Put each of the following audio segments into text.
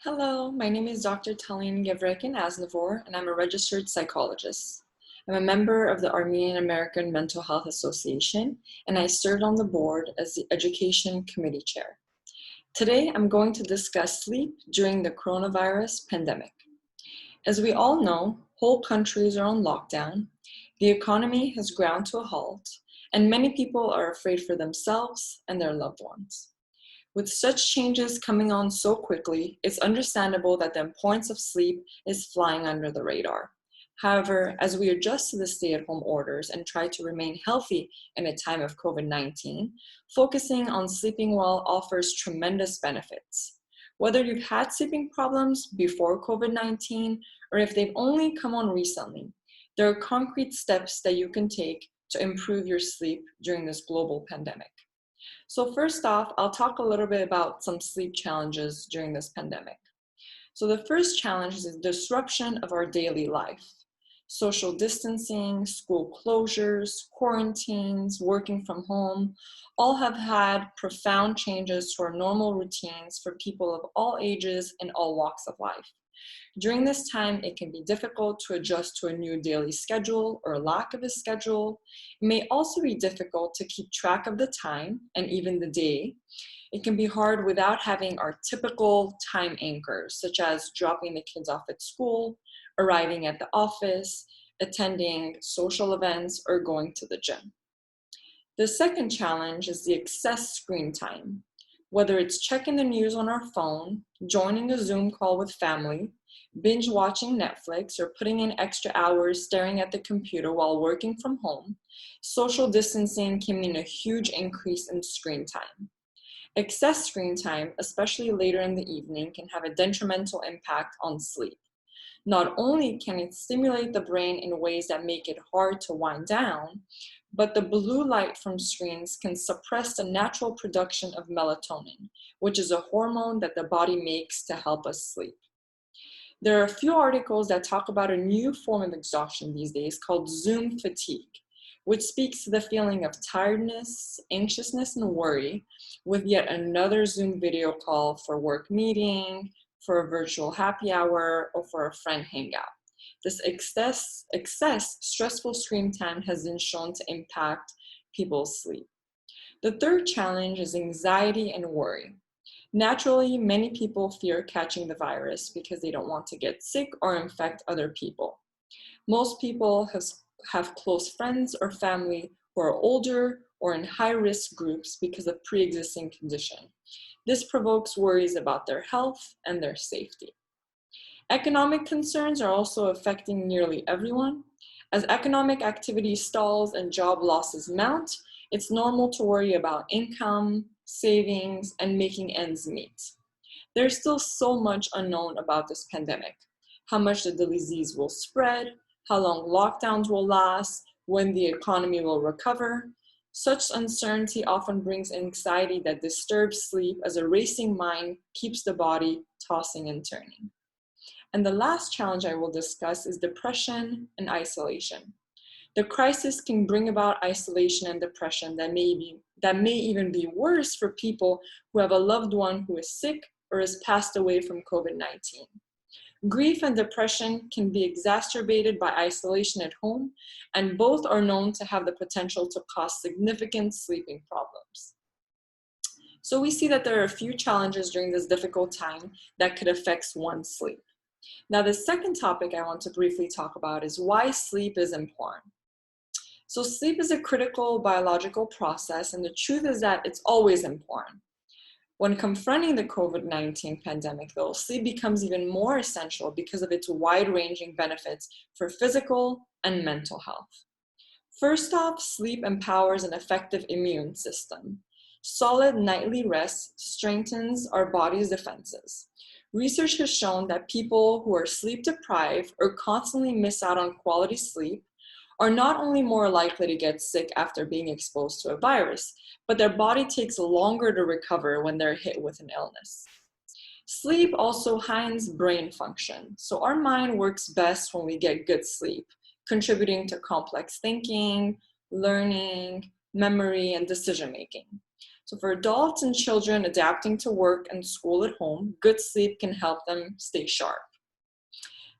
Hello, my name is Dr. Taline Guevrekian, and I'm a registered psychologist. I'm a member of the Armenian American Mental Health Association, and I served on the board as the Education Committee Chair. Today, I'm going to discuss sleep during the coronavirus pandemic. As we all know, whole countries are on lockdown, the economy has ground to a halt, and many people are afraid for themselves and their loved ones. With such changes coming on so quickly, it's understandable that the importance of sleep is flying under the radar. However, as we adjust to the stay-at-home orders and try to remain healthy in a time of COVID-19, focusing on sleeping well offers tremendous benefits. Whether you've had sleeping problems before COVID-19 or if they've only come on recently, there are concrete steps that you can take to improve your sleep during this global pandemic. So first off, I'll talk a little bit about some sleep challenges during this pandemic. So the first challenge is the disruption of our daily life. Social distancing, school closures, quarantines, working from home, all have had profound changes to our normal routines for people of all ages and all walks of life. During this time, it can be difficult to adjust to a new daily schedule or lack of a schedule. It may also be difficult to keep track of the time and even the day. It can be hard without having our typical time anchors, such as dropping the kids off at school, arriving at the office, attending social events, or going to the gym. The second challenge is the excess screen time. Whether it's checking the news on our phone, joining a Zoom call with family, binge watching Netflix, or putting in extra hours staring at the computer while working from home, social distancing can mean a huge increase in screen time. Excess screen time, especially later in the evening, can have a detrimental impact on sleep. Not only can it stimulate the brain in ways that make it hard to wind down, but the blue light from screens can suppress the natural production of melatonin, which is a hormone that the body makes to help us sleep. There are a few articles that talk about a new form of exhaustion these days called Zoom fatigue, which speaks to the feeling of tiredness, anxiousness, and worry with yet another Zoom video call for work meeting, for a virtual happy hour, or for a friend hangout. This excess stressful screen time has been shown to impact people's sleep. The third challenge is anxiety and worry. Naturally, many people fear catching the virus because they don't want to get sick or infect other people. Most people have close friends or family who are older or in high-risk groups because of pre-existing condition. This provokes worries about their health and their safety. Economic concerns are also affecting nearly everyone. As economic activity stalls and job losses mount, it's normal to worry about income, savings, and making ends meet. There's still so much unknown about this pandemic: how much the disease will spread, how long lockdowns will last, when the economy will recover. Such uncertainty often brings anxiety that disturbs sleep as a racing mind keeps the body tossing and turning. And the last challenge I will discuss is depression and isolation. The crisis can bring about isolation and depression that may even be worse for people who have a loved one who is sick or has passed away from COVID-19. Grief and depression can be exacerbated by isolation at home, and both are known to have the potential to cause significant sleeping problems. So we see that there are a few challenges during this difficult time that could affect one's sleep. Now, the second topic I want to briefly talk about is why sleep is important. So sleep is a critical biological process, and the truth is that it's always important. When confronting the COVID-19 pandemic, though, sleep becomes even more essential because of its wide-ranging benefits for physical and mental health. First off, sleep empowers an effective immune system. Solid nightly rest strengthens our body's defenses. Research has shown that people who are sleep deprived or constantly miss out on quality sleep are not only more likely to get sick after being exposed to a virus, but their body takes longer to recover when they're hit with an illness. Sleep also heightens brain function, so our mind works best when we get good sleep, contributing to complex thinking, learning, memory, and decision-making. So for adults and children adapting to work and school at home, good sleep can help them stay sharp.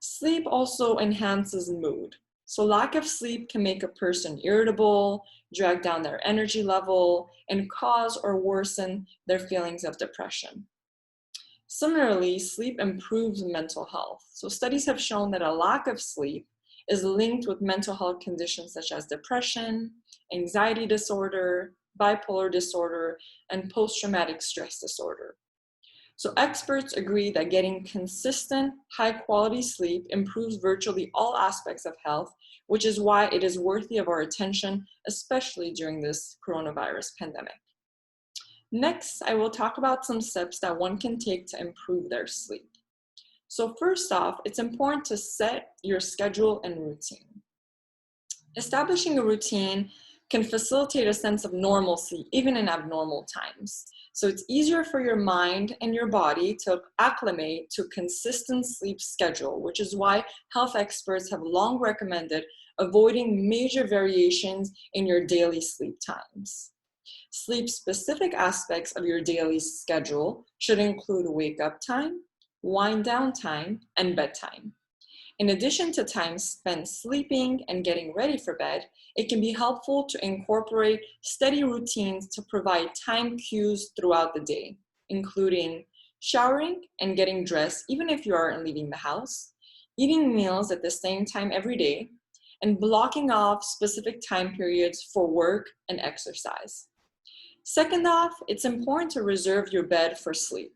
Sleep also enhances mood. So lack of sleep can make a person irritable, drag down their energy level, and cause or worsen their feelings of depression. Similarly, sleep improves mental health. So studies have shown that a lack of sleep is linked with mental health conditions such as depression, anxiety disorder, bipolar disorder, and post-traumatic stress disorder. So experts agree that getting consistent, high-quality sleep improves virtually all aspects of health, which is why it is worthy of our attention, especially during this coronavirus pandemic. Next, I will talk about some steps that one can take to improve their sleep. So first off, it's important to set your schedule and routine. Establishing a routine can facilitate a sense of normalcy even in abnormal times. So it's easier for your mind and your body to acclimate to a consistent sleep schedule, which is why health experts have long recommended avoiding major variations in your daily sleep times. Sleep-specific aspects of your daily schedule should include wake-up time, wind-down time, and bedtime. In addition to time spent sleeping and getting ready for bed, it can be helpful to incorporate steady routines to provide time cues throughout the day, including showering and getting dressed even if you aren't leaving the house, eating meals at the same time every day, and blocking off specific time periods for work and exercise. Second off, it's important to reserve your bed for sleep.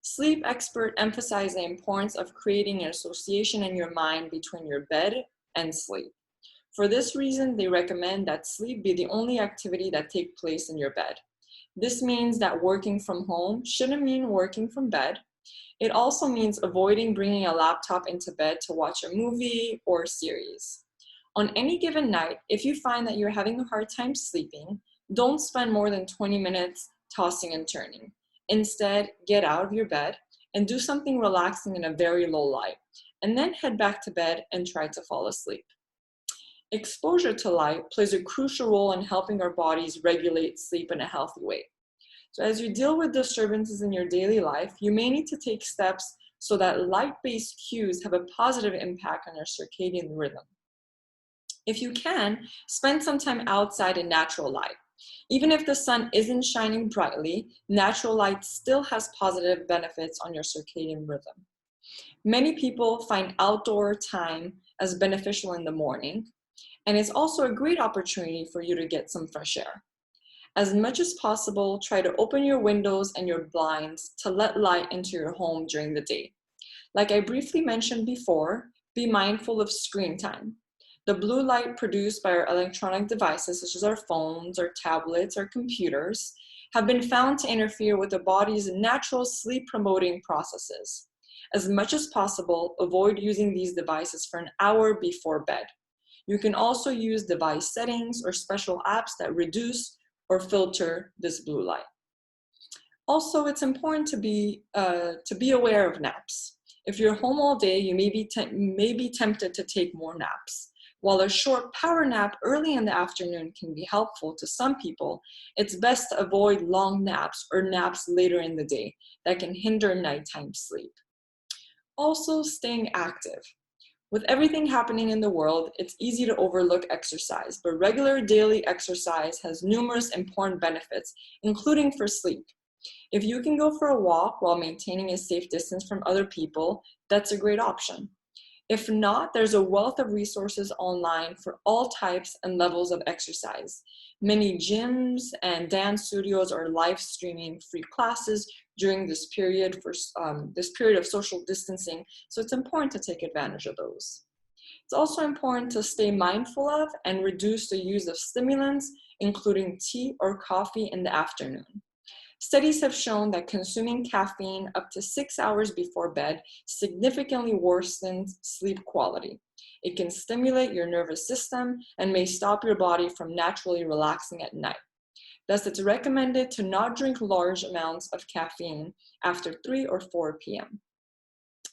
Sleep experts emphasize the importance of creating an association in your mind between your bed and sleep. For this reason, they recommend that sleep be the only activity that takes place in your bed. This means that working from home shouldn't mean working from bed. It also means avoiding bringing a laptop into bed to watch a movie or series. On any given night, if you find that you're having a hard time sleeping, don't spend more than 20 minutes tossing and turning. Instead, get out of your bed and do something relaxing in a very low light, and then head back to bed and try to fall asleep. Exposure to light plays a crucial role in helping our bodies regulate sleep in a healthy way. So as you deal with disturbances in your daily life, you may need to take steps so that light-based cues have a positive impact on your circadian rhythm. If you can, spend some time outside in natural light. Even if the sun isn't shining brightly, natural light still has positive benefits on your circadian rhythm. Many people find outdoor time as beneficial in the morning, and it's also a great opportunity for you to get some fresh air. As much as possible, try to open your windows and your blinds to let light into your home during the day. Like I briefly mentioned before, be mindful of screen time. The blue light produced by our electronic devices, such as our phones or tablets or computers, have been found to interfere with the body's natural sleep-promoting processes. As much as possible, avoid using these devices for an hour before bed. You can also use device settings or special apps that reduce or filter this blue light. Also, it's important to be aware of naps. If you're home all day, you may be tempted to take more naps. While a short power nap early in the afternoon can be helpful to some people, it's best to avoid long naps or naps later in the day that can hinder nighttime sleep. Also, staying active. With everything happening in the world, it's easy to overlook exercise, but regular daily exercise has numerous important benefits, including for sleep. If you can go for a walk while maintaining a safe distance from other people, that's a great option. If not, there's a wealth of resources online for all types and levels of exercise. Many gyms and dance studios are live streaming free classes during this period of social distancing, so it's important to take advantage of those. It's also important to stay mindful of and reduce the use of stimulants, including tea or coffee in the afternoon. Studies have shown that consuming caffeine up to 6 hours before bed significantly worsens sleep quality. It can stimulate your nervous system and may stop your body from naturally relaxing at night. Thus, it's recommended to not drink large amounts of caffeine after 3 or 4 p.m.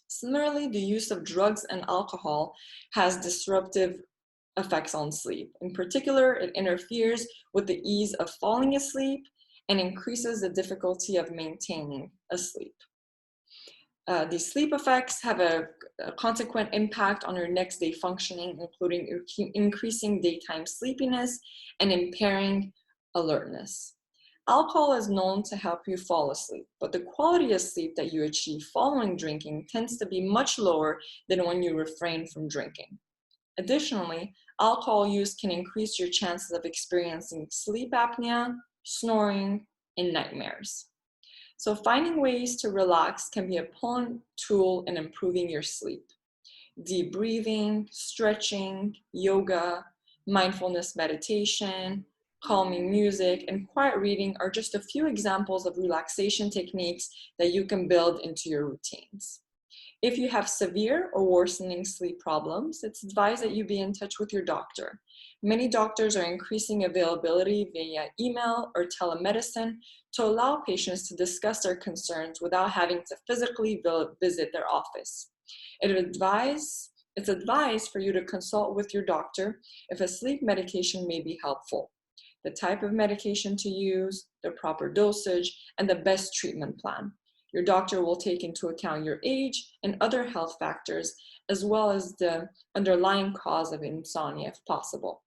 Similarly, the use of drugs and alcohol has disruptive effects on sleep. In particular, it interferes with the ease of falling asleep and increases the difficulty of maintaining a sleep. These sleep effects have a consequent impact on your next day functioning, including increasing daytime sleepiness and impairing alertness. Alcohol is known to help you fall asleep, but the quality of sleep that you achieve following drinking tends to be much lower than when you refrain from drinking. Additionally, alcohol use can increase your chances of experiencing sleep apnea, snoring, and nightmares. So finding ways to relax can be a potent tool in improving your sleep. Deep breathing, stretching, yoga, mindfulness meditation, calming music, and quiet reading are just a few examples of relaxation techniques that you can build into your routines. If you have severe or worsening sleep problems, it's advised that you be in touch with your doctor. Many doctors are increasing availability via email or telemedicine to allow patients to discuss their concerns without having to physically visit their office. It's advised for you to consult with your doctor if a sleep medication may be helpful, the type of medication to use, the proper dosage, and the best treatment plan. Your doctor will take into account your age and other health factors, as well as the underlying cause of insomnia if possible.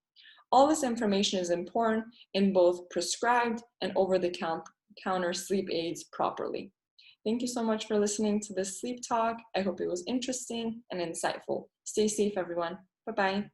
All this information is important in both prescribed and over-the-counter sleep aids properly. Thank you so much for listening to this sleep talk. I hope it was interesting and insightful. Stay safe, everyone. Bye-bye.